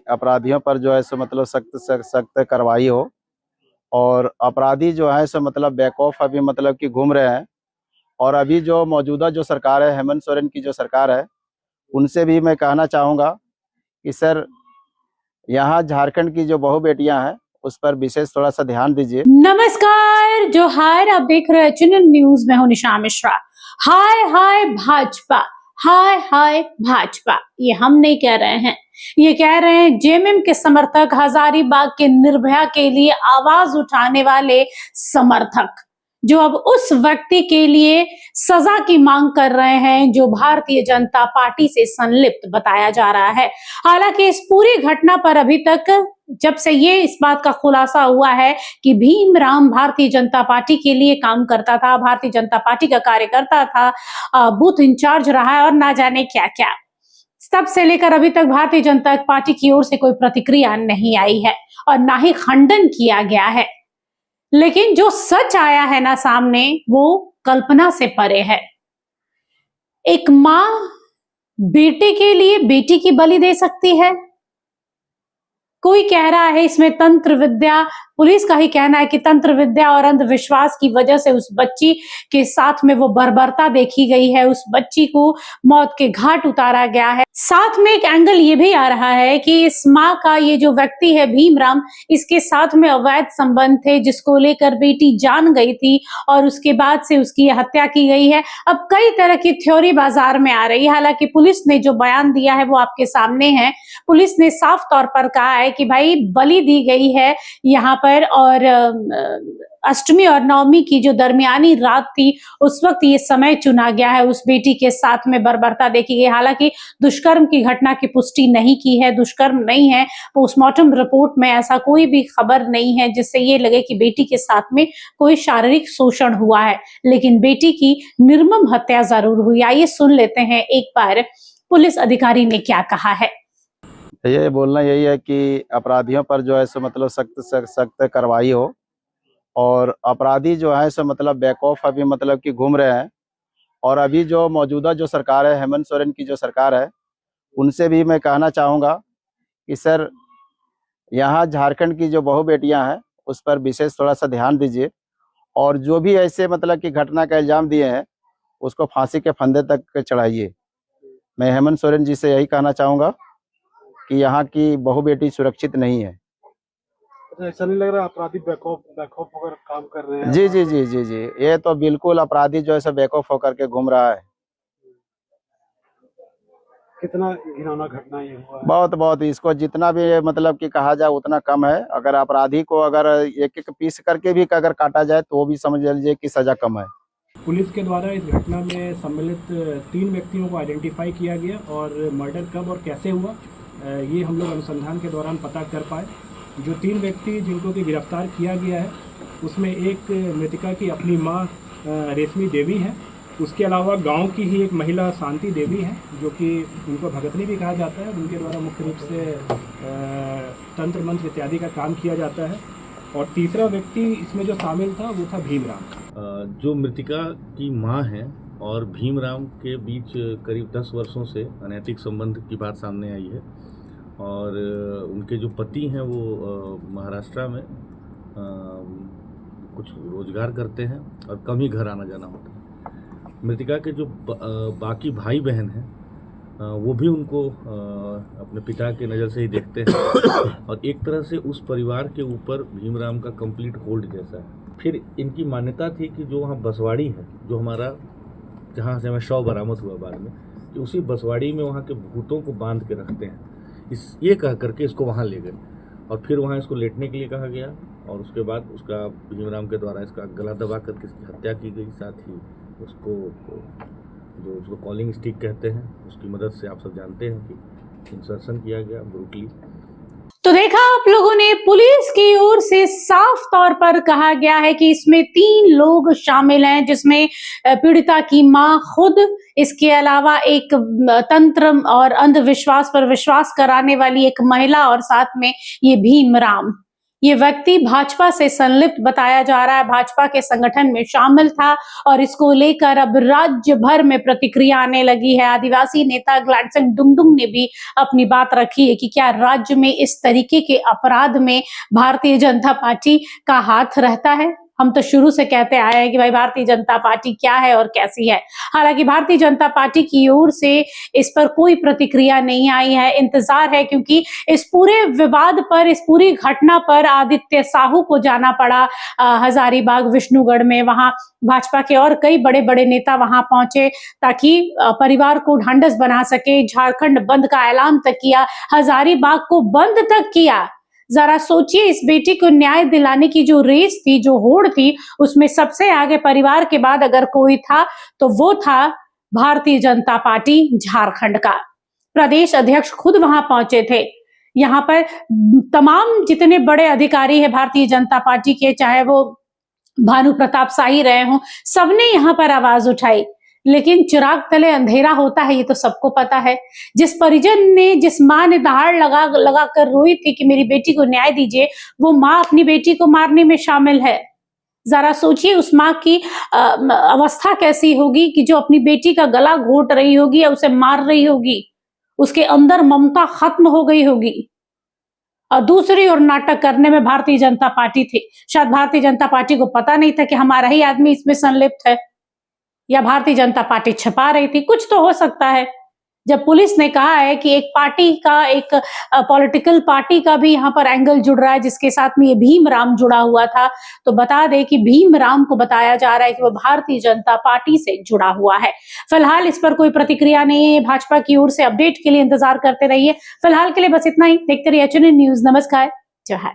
अपराधियों पर जो है सो मतलब सख्त से सख्त कार्रवाई हो। और अपराधी जो है सो मतलब बैकऑफ अभी मतलब कि घूम रहे हैं। और अभी जो मौजूदा जो सरकार है, हेमंत सोरेन की जो सरकार है, उनसे भी मैं कहना चाहूँगा कि सर, यहाँ झारखंड की जो बहू बेटियां हैं उस पर विशेष थोड़ा सा ध्यान दीजिए। नमस्कार, जोहार। आप देख रहे हैं चुनन न्यूज में हूं निशा मिश्रा। हाय हाय भाजपा, हाय हाय भाजपा, ये हम नहीं कह रहे हैं, ये कह रहे हैं जेएमएम के समर्थक, हजारीबाग के निर्भया के लिए आवाज उठाने वाले समर्थक, जो अब उस व्यक्ति के लिए सजा की मांग कर रहे हैं जो भारतीय जनता पार्टी से संलिप्त बताया जा रहा है। हालांकि इस पूरी घटना पर अभी तक, जब से ये इस बात का खुलासा हुआ है कि भीमराम भारतीय जनता पार्टी के लिए काम करता था, भारतीय जनता पार्टी का कार्यकर्ता था, बूथ इंचार्ज रहा है और ना जाने क्या क्या, तब से लेकर अभी तक भारतीय जनता पार्टी की ओर से कोई प्रतिक्रिया नहीं आई है और ना ही खंडन किया गया है। लेकिन जो सच आया है ना सामने, वो कल्पना से परे है। एक मां बेटे के लिए बेटी की बलि दे सकती है? कोई कह रहा है इसमें तंत्र विद्या, पुलिस का ही कहना है कि तंत्र विद्या और अंधविश्वास की वजह से उस बच्ची के साथ में वो बर्बरता देखी गई है, उस बच्ची को मौत के घाट उतारा गया है। साथ में एक एंगल ये भी आ रहा है कि इस माँ का ये जो व्यक्ति है भीमराम, इसके साथ में अवैध संबंध थे, जिसको लेकर बेटी जान गई थी और उसके बाद से उसकी हत्या की गई है। अब कई तरह की थ्योरी बाजार में आ रही है। हालांकि पुलिस ने जो बयान दिया है वो आपके सामने है। पुलिस ने साफ तौर पर कहा है कि भाई बलि दी गई है यहाँ पर, और अष्टमी और नवमी की जो दरमियानी रात थी उस वक्त ये समय चुना गया है। उस बेटी के साथ में बर्बरता देखी गई। हालांकि दुष्कर्म की घटना की पुष्टि नहीं की है, दुष्कर्म नहीं है। पोस्टमार्टम रिपोर्ट में ऐसा कोई भी खबर नहीं है जिससे ये लगे कि बेटी के साथ में कोई शारीरिक शोषण हुआ है, लेकिन बेटी की निर्मम हत्या जरूर हुई। आइए सुन लेते हैं एक बार पुलिस अधिकारी ने क्या कहा है। ये बोलना यही है कि अपराधियों पर जो है सो मतलब सख्त से सख्त कार्रवाई हो। और अपराधी जो है सो मतलब बैकऑफ अभी मतलब कि घूम रहे हैं। और अभी जो मौजूदा जो सरकार है, हेमंत सोरेन की जो सरकार है, उनसे भी मैं कहना चाहूँगा कि सर, यहाँ झारखंड की जो बहू बेटियां हैं उस पर विशेष थोड़ा सा ध्यान दीजिए। और जो भी ऐसे मतलब कि घटना का इल्जाम दिए हैं उसको फांसी के फंदे तक चढ़ाइए। मैं हेमंत सोरेन जी से यही कहना चाहूँगा कि यहाँ की बहू बेटी सुरक्षित नहीं है। ऐसा नहीं लग रहा अपराधी बैकऑफ होकर काम कर रहे हैं? जी जी जी जी जी, ये तो बिल्कुल अपराधी जो है सो बैकऑफ होकर के घूम रहा है। कितना घिनौना घटना ये हुआ है? बहुत बहुत, इसको जितना भी मतलब कि कहा जाए उतना कम है। अगर अपराधी को अगर एक एक पीस करके भी अगर काटा जाए तो वो भी समझ लीजिए कि सजा कम है। पुलिस के द्वारा इस घटना में सम्मिलित 3 व्यक्तियों को आइडेंटिफाई किया गया और मर्डर कब और कैसे हुआ ये हम लोग अनुसंधान के दौरान पता कर पाए। जो 3 व्यक्ति जिनको कि गिरफ्तार किया गया है उसमें एक मृतका की अपनी मां रेशमी देवी है। उसके अलावा गांव की ही एक महिला शांति देवी है, जो कि उनको भगतनी भी कहा जाता है। उनके द्वारा मुख्य रूप से तंत्र मंत्र इत्यादि का काम किया जाता है। और तीसरा व्यक्ति इसमें जो शामिल था वो था भीमराम। जो मृतिका की मां है और भीमराम के बीच करीब 10 वर्षों से अनैतिक संबंध की बात सामने आई है। और उनके जो पति हैं वो महाराष्ट्र में कुछ रोजगार करते हैं और कम ही घर आना जाना होता है। मृतिका के जो बाकी भाई बहन हैं वो भी उनको अपने पिता के नज़र से ही देखते हैं और एक तरह से उस परिवार के ऊपर भीमराम का कंप्लीट होल्ड जैसा है। फिर इनकी मान्यता थी कि जो वहाँ बसवाड़ी है, जो हमारा जहाँ से हमें शव बरामद हुआ बाद में, कि उसी बसवाड़ी में वहाँ के भूतों को बांध के रखते हैं। ये कह करके इसको वहाँ ले गए और फिर वहाँ इसको लेटने के लिए कहा गया और उसके बाद उसका भीमराम के द्वारा इसका गला दबा करके इसकी हत्या की गई। साथ ही उसको कॉलिंग स्टिक कहते हैं, उसकी मदद से आप सब जानते हैं कि इंसर्शन किया गया ब्रूटली। तो देखा आप लोगों ने, पुलिस की ओर से साफ तौर पर कहा गया है कि इसमें 3 लोग शामिल हैं, जिसमें पीड़िता की मां खुद, इसके अलावा एक तंत्र और अंधविश्वास पर विश्वास कराने वाली एक महिला और साथ में ये भीमराम। ये व्यक्ति भाजपा से संलिप्त बताया जा रहा है, भाजपा के संगठन में शामिल था और इसको लेकर अब राज्य भर में प्रतिक्रिया आने लगी है। आदिवासी नेता ग्लैडसन डुंगडुंग ने भी अपनी बात रखी है कि क्या राज्य में इस तरीके के अपराध में भारतीय जनता पार्टी का हाथ रहता है। हम तो शुरू से कहते आए हैं कि भाई भारतीय जनता पार्टी क्या है और कैसी है। हालांकि भारतीय जनता पार्टी की ओर से इस पर कोई प्रतिक्रिया नहीं आई है। इंतजार है क्योंकि इस पूरे विवाद पर, इस पूरी घटना पर आदित्य साहू को जाना पड़ा हजारीबाग विष्णुगढ़ में। वहां भाजपा के और कई बड़े बड़े नेता वहां पहुंचे ताकि परिवार को ढांढस बना सके। झारखंड बंद का ऐलान तक किया, हजारीबाग को बंद तक किया। जरा सोचिए, इस बेटी को न्याय दिलाने की जो रेस थी, जो होड़ थी, उसमें सबसे आगे परिवार के बाद अगर कोई था तो वो था भारतीय जनता पार्टी झारखंड का। प्रदेश अध्यक्ष खुद वहां पहुंचे थे। यहाँ पर तमाम जितने बड़े अधिकारी हैं भारतीय जनता पार्टी के, चाहे वो भानु प्रताप शाही रहे हों, सबने यहाँ पर आवाज उठाई। लेकिन चिराग तले अंधेरा होता है, ये तो सबको पता है। जिस परिजन ने, जिस माँ ने दहाड़ लगा कर रोई थी कि मेरी बेटी को न्याय दीजिए, वो माँ अपनी बेटी को मारने में शामिल है। जरा सोचिए उस माँ की अवस्था कैसी होगी कि जो अपनी बेटी का गला घोट रही होगी या उसे मार रही होगी। उसके अंदर ममता खत्म हो गई होगी। और दूसरी ओर नाटक करने में भारतीय जनता पार्टी थी। शायद भारतीय जनता पार्टी को पता नहीं था कि हमारा ही आदमी इसमें संलिप्त है, या भारतीय जनता पार्टी छिपा रही थी। कुछ तो हो सकता है। जब पुलिस ने कहा है कि एक पार्टी का, एक पॉलिटिकल पार्टी का भी यहाँ पर एंगल जुड़ रहा है, जिसके साथ में ये भीमराम जुड़ा हुआ था, तो बता दें कि भीमराम को बताया जा रहा है कि वो भारतीय जनता पार्टी से जुड़ा हुआ है। फिलहाल इस पर कोई प्रतिक्रिया नहीं है। भाजपा की ओर से अपडेट के लिए इंतजार करते रहिए। फिलहाल के लिए बस इतना ही। देखते रहिए HNN न्यूज। नमस्कार, जय हिंद।